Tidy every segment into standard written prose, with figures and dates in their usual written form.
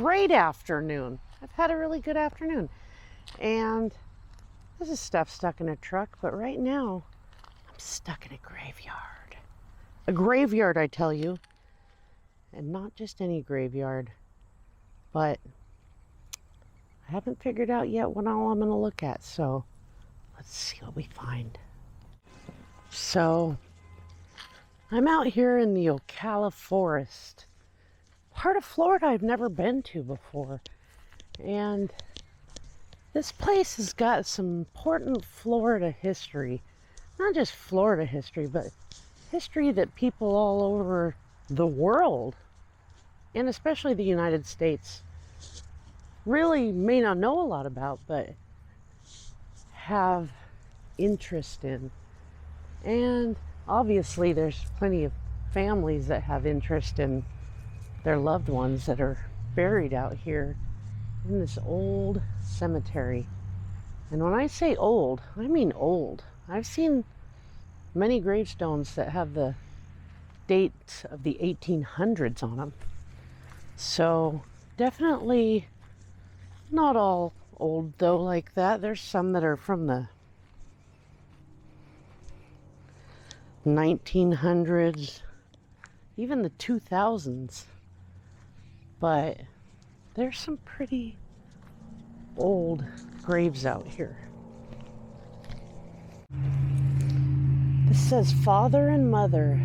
great afternoon. I've had a really good afternoon. And this is Steph stuck in a truck, but right now I'm stuck in a graveyard. A graveyard, I tell you. And not just any graveyard, but I haven't figured out yet what all I'm going to look at. So let's see what we find. So I'm out here in the Ocala Forest, part of Florida I've never been to before. And this place has got some important Florida history. Not just Florida history, but history that people all over the world, and especially the United States, really may not know a lot about, but have interest in. And obviously there's plenty of families that have interest in their loved ones that are buried out here in this old cemetery. And when I say old, I mean old. I've seen many gravestones that have the dates of the 1800s on them. So definitely not all old though like that. There's some that are from the 1900s, even the 2000s. But there's some pretty old graves out here. This says father and mother.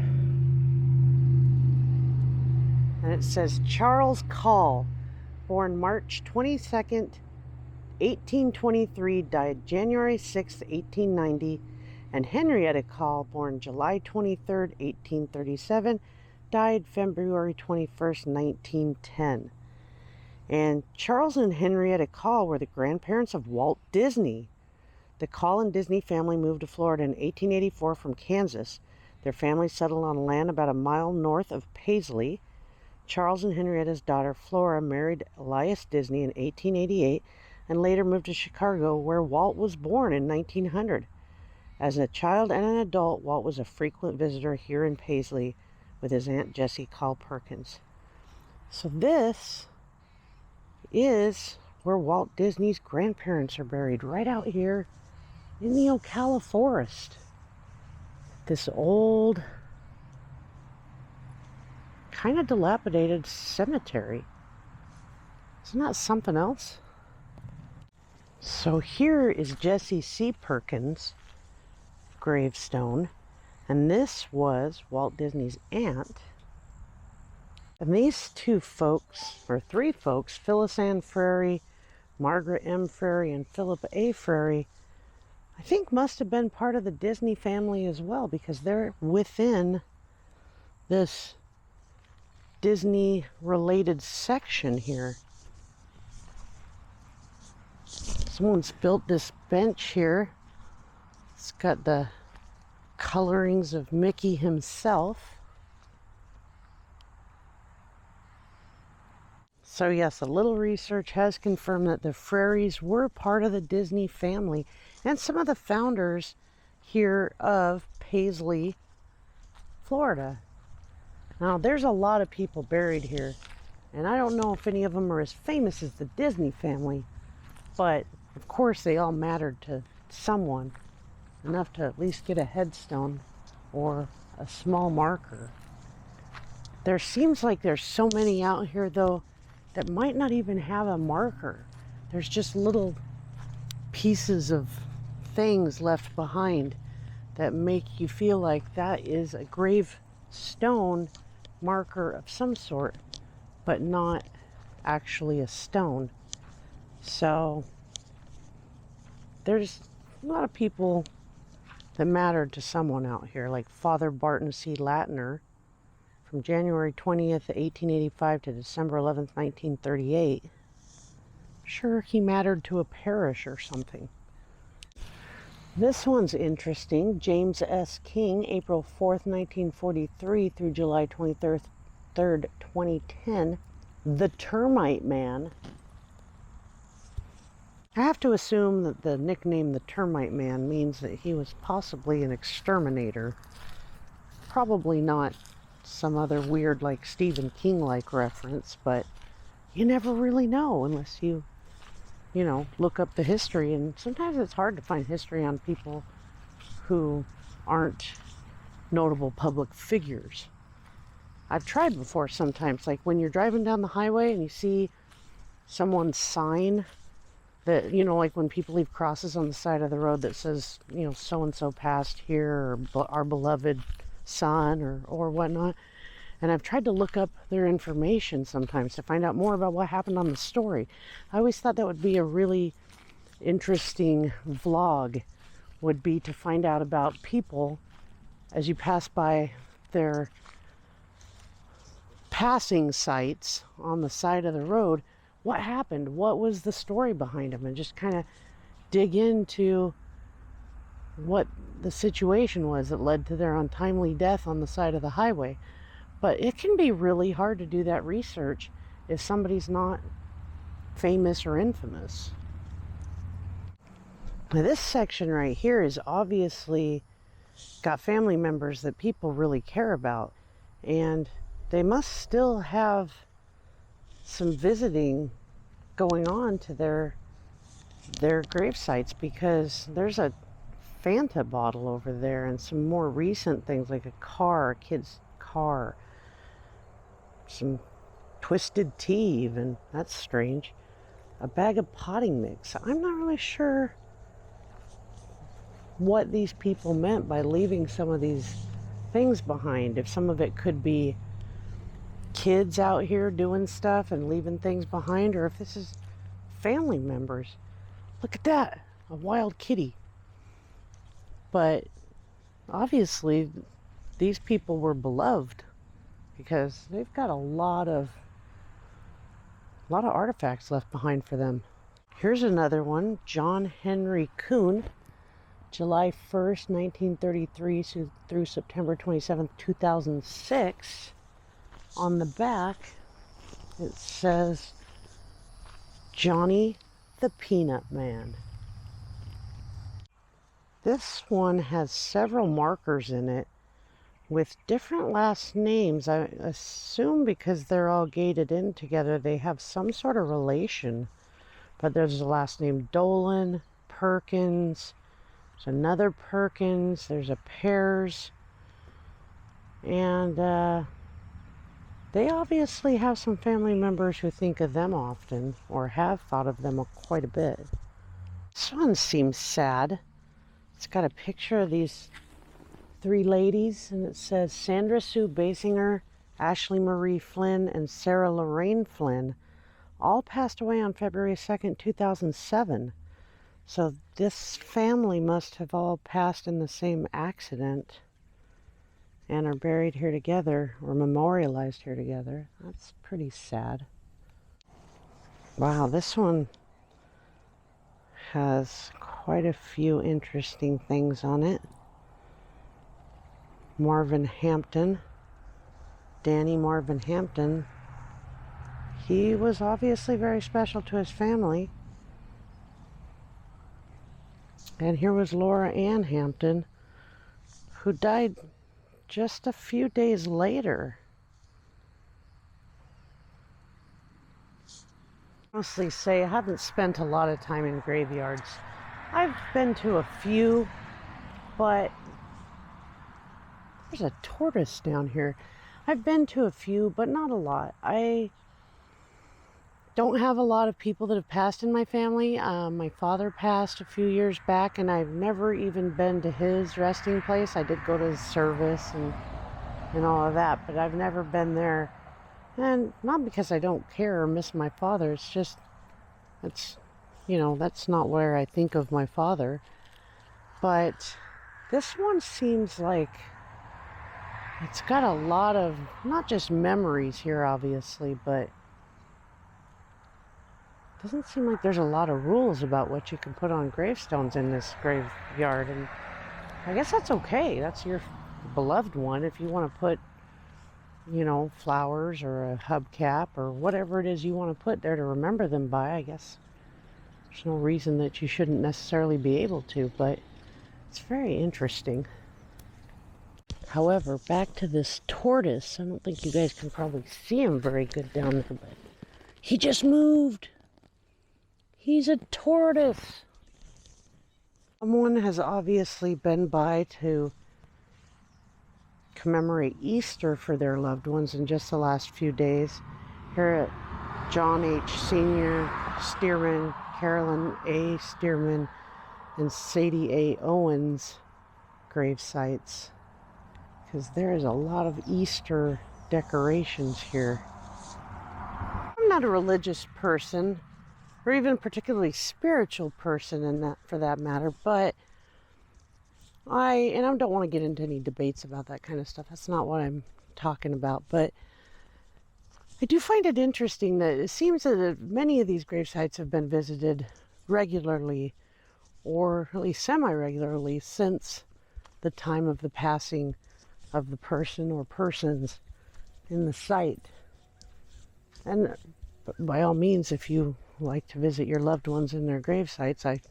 And it says Charles Call, born March 22nd, 1823, died January 6th, 1890. And Henrietta Call, born July 23rd, 1837, died February 21st, 1910. And Charles and Henrietta Call were the grandparents of Walt Disney. The Call and Disney family moved to Florida in 1884 from Kansas. Their family settled on land about a mile north of Paisley. Charles and Henrietta's daughter Flora married Elias Disney in 1888 and later moved to Chicago, where Walt was born in 1900. As a child and an adult, Walt was a frequent visitor here in Paisley with his Aunt Jessie Call Perkins. So this is where Walt Disney's grandparents are buried, right out here in the Ocala Forest. This old, kind of dilapidated cemetery. Isn't that something else? So here is Jessie C. Perkins' gravestone, and this was Walt Disney's aunt. And these two folks, or three folks, Phyllis Ann Frary, Margaret M. Frary, and Philip A. Frary, I think must have been part of the Disney family as well, because they're within this Disney-related section here. Someone's built this bench here. It's got the colorings of Mickey himself. So yes, a little research has confirmed that the Frarys were part of the Disney family and some of the founders here of Paisley, Florida. Now there's a lot of people buried here, and I don't know if any of them are as famous as the Disney family, but of course they all mattered to someone, enough to at least get a headstone or a small marker. There seems like there's so many out here though that might not even have a marker. There's just little pieces of things left behind that make you feel like that is a gravestone marker of some sort, but not actually a stone. So there's a lot of people that mattered to someone out here, like Father Barton C. Latner, from January 20th, 1885 to December 11th, 1938. Sure, he mattered to a parish or something. This one's interesting. James S. King, April 4th, 1943 through July 23rd, 2010. The Termite Man. I have to assume that the nickname the Termite Man means that he was possibly an exterminator. Probably not some other weird like Stephen King-like reference, but you never really know unless you look up the history. And sometimes it's hard to find history on people who aren't notable public figures. I've tried before sometimes, like when you're driving down the highway and you see someone's sign that, like when people leave crosses on the side of the road that says, so-and-so passed here, or our beloved son, or whatnot. And I've tried to look up their information sometimes to find out more about what happened on the story. I always thought that would be a really interesting vlog, would be to find out about people as you pass by their passing sites on the side of the road. What happened? What was the story behind them? And just kind of dig into what the situation was that led to their untimely death on the side of the highway. But it can be really hard to do that research if somebody's not famous or infamous. Now, this section right here is obviously got family members that people really care about, and they must still have some visiting going on to their grave sites, because there's a Fanta bottle over there and some more recent things like a kid's car, some twisted tea even, that's strange, a bag of potting mix. I'm not really sure what these people meant by leaving some of these things behind. If some of it could be kids out here doing stuff and leaving things behind, or if this is family members. Look at that, a wild kitty. But obviously these people were beloved, because they've got a lot of artifacts left behind for them. Here's another one, John Henry Kuhn, July 1st, 1933 through September 27th, 2006. On the back, it says, Johnny the Peanut Man. This one has several markers in it with different last names. I assume because they're all gated in together, they have some sort of relation. But there's the last name Dolan, Perkins, there's another Perkins, there's a Pears, and they obviously have some family members who think of them often, or have thought of them quite a bit. This one seems sad. It's got a picture of these three ladies, and it says Sandra Sue Basinger, Ashley Marie Flynn, and Sarah Lorraine Flynn all passed away on February 2nd, 2007. So this family must have all passed in the same accident and are buried here together, or memorialized here together. That's pretty sad. Wow, this one has quite a few interesting things on it. Marvin Hampton, Danny Marvin Hampton. He was obviously very special to his family. And here was Laura Ann Hampton, who died just a few days later. Honestly say I haven't spent a lot of time in graveyards. I've been to a few, but there's a tortoise down here. I've been to a few, but not a lot. I don't have a lot of people that have passed in my family. My father passed a few years back, and I've never even been to his resting place. I did go to his service and all of that, but I've never been there. And not because I don't care or miss my father. It's just, that's not where I think of my father. But this one seems like it's got a lot of, not just memories here, obviously, but doesn't seem like there's a lot of rules about what you can put on gravestones in this graveyard. And I guess that's okay. That's your beloved one. If you want to put, flowers or a hubcap or whatever it is you want to put there to remember them by, I guess there's no reason that you shouldn't necessarily be able to, but it's very interesting. However, back to this tortoise. I don't think you guys can probably see him very good down there, but He just moved. He's a tortoise. Someone has obviously been by to commemorate Easter for their loved ones in just the last few days. Here at John H. Sr. Stearman, Carolyn A. Stearman, and Sadie A. Owens grave sites, because there is a lot of Easter decorations here. I'm not a religious person, or even particularly spiritual person in that, for that matter, but I don't want to get into any debates about that kind of stuff. That's not what I'm talking about, but I do find it interesting that it seems that many of these grave sites have been visited regularly, or at least semi-regularly, since the time of the passing of the person or persons in the site. And by all means, if you like to visit your loved ones in their grave sites, I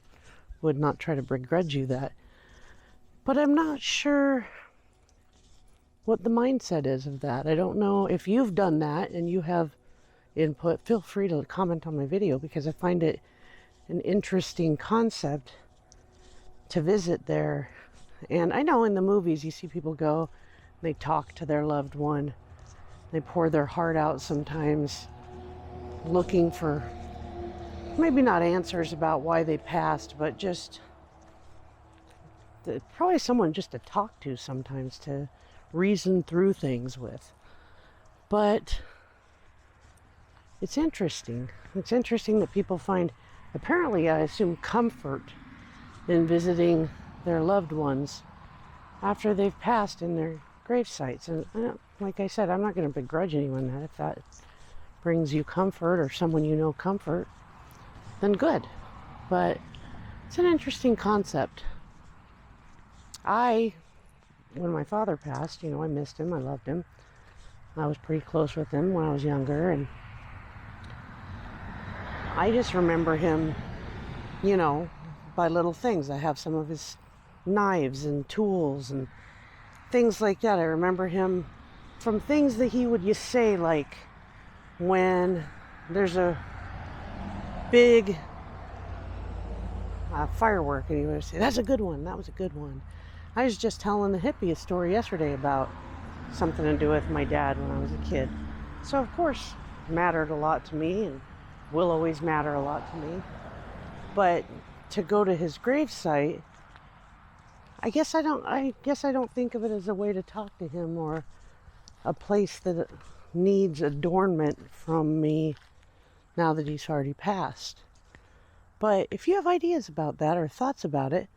would not try to begrudge you that. But I'm not sure what the mindset is of that. I don't know if you've done that and you have input. Feel free to comment on my video, because I find it an interesting concept to visit there. And I know in the movies you see people go, they talk to their loved one, they pour their heart out sometimes, looking for maybe not answers about why they passed, but just probably someone just to talk to sometimes, to reason through things with. But it's interesting. It's interesting that people find, apparently I assume, comfort in visiting their loved ones after they've passed in their grave sites. And like I said, I'm not going to begrudge anyone that. If that brings you comfort, or someone you know comfort, then good. But it's an interesting concept. When my father passed, I missed him, I loved him. I was pretty close with him when I was younger, and I just remember him, by little things. I have some of his knives and tools and things like that. I remember him from things that he would just say, like when there's a big firework, and he would say, "That's a good one, that was a good one." I was just telling the hippie a story yesterday about something to do with my dad when I was a kid. So of course, it mattered a lot to me, and will always matter a lot to me. But to go to his gravesite, I guess I don't think of it as a way to talk to him, or a place that needs adornment from me now that he's already passed. But if you have ideas about that or thoughts about it,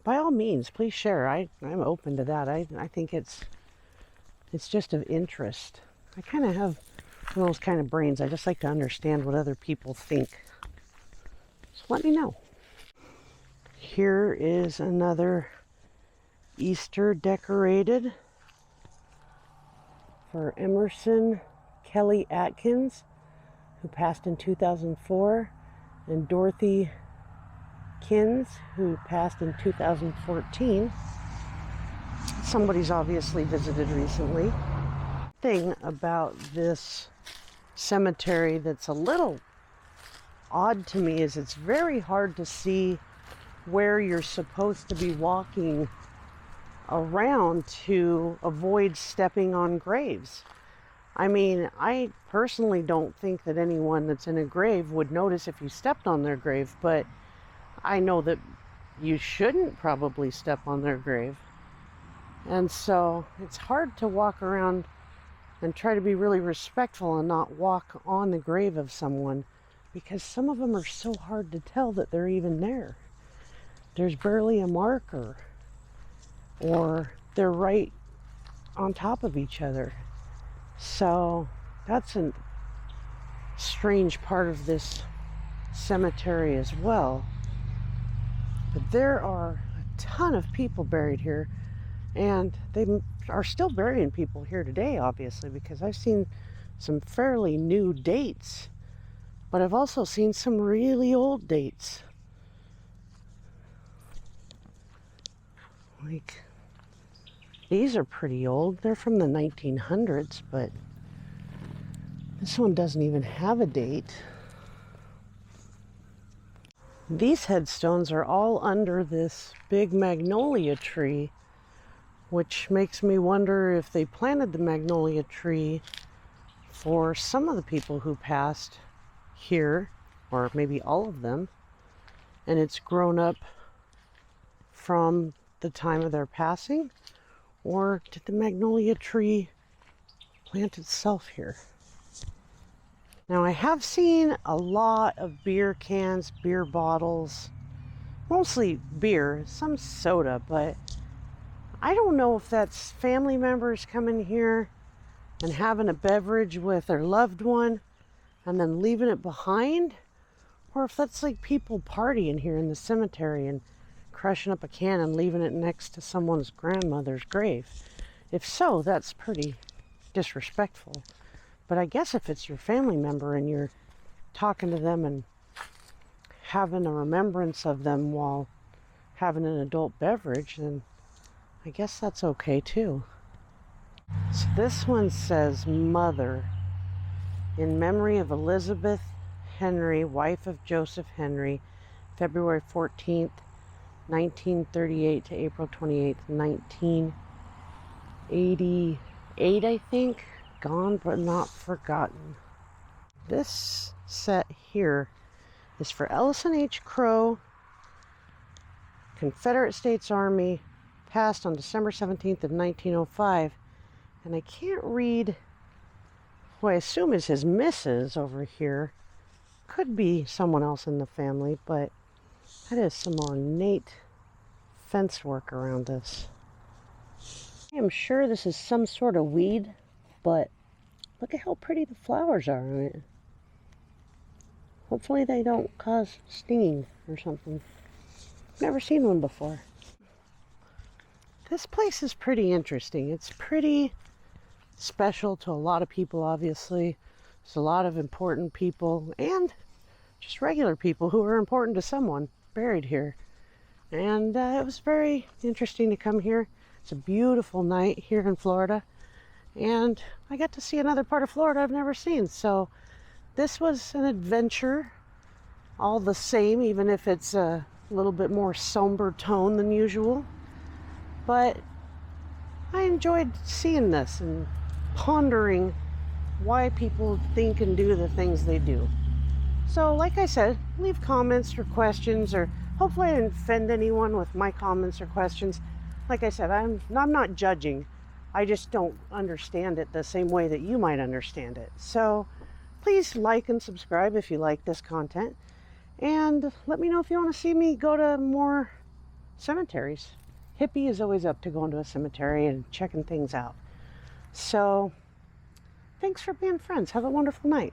by all means, please share. I'm open to that. I think it's just of interest. I kind of have one of those kind of brains. I just like to understand what other people think. So let me know. Here is another Easter decorated for Emerson Kelly Atkins, who passed in 2004, and Dorothy Kins, who passed in 2014. Somebody's obviously visited recently. Thing about this cemetery that's a little odd to me is it's very hard to see where you're supposed to be walking around to avoid stepping on graves. I mean, I personally don't think that anyone that's in a grave would notice if you stepped on their grave, but I know that you shouldn't probably step on their grave. And so it's hard to walk around and try to be really respectful and not walk on the grave of someone, because some of them are so hard to tell that they're even there. There's barely a marker, or they're right on top of each other. So that's a strange part of this cemetery as well. But there are a ton of people buried here, and they are still burying people here today, obviously, because I've seen some fairly new dates, but I've also seen some really old dates. Like, these are pretty old. They're from the 1900s, but This one doesn't even have a date. These headstones are all under this big magnolia tree, which makes me wonder if they planted the magnolia tree for some of the people who passed here, or maybe all of them, and it's grown up from the time of their passing, or did the magnolia tree plant itself here? Now, I have seen a lot of beer cans, beer bottles, mostly beer, some soda, but I don't know if that's family members coming here and having a beverage with their loved one and then leaving it behind, or if that's like people partying here in the cemetery and crushing up a can and leaving it next to someone's grandmother's grave. If so, that's pretty disrespectful. But I guess if it's your family member and you're talking to them and having a remembrance of them while having an adult beverage, then I guess that's okay too. So this one says, Mother, in memory of Elizabeth Henry, wife of Joseph Henry, February 14th, 1938 to April 28th, 1988, I think. Gone but not forgotten. This set here is for Ellison H. Crow, Confederate States Army, passed on December 17th of 1905. And I can't read who I assume is his missus over here. Could be someone else in the family, but that is some ornate fence work around this. I am sure this is some sort of weed, but look at how pretty the flowers are on it. Hopefully they don't cause stinging or something. Never seen one before. This place is pretty interesting. It's pretty special to a lot of people, obviously. There's a lot of important people and just regular people who are important to someone buried here. And it was very interesting to come here. It's a beautiful night here in Florida. And I got to see another part of Florida I've never seen. So this was an adventure all the same, even if it's a little bit more somber tone than usual. But I enjoyed seeing this and pondering why people think and do the things they do. So like I said, leave comments or questions, or hopefully I didn't offend anyone with my comments or questions. Like I said, I'm not judging. I just don't understand it the same way that you might understand it. So please like and subscribe if you like this content. And let me know if you want to see me go to more cemeteries. Hippie is always up to going to a cemetery and checking things out. So thanks for being friends. Have a wonderful night.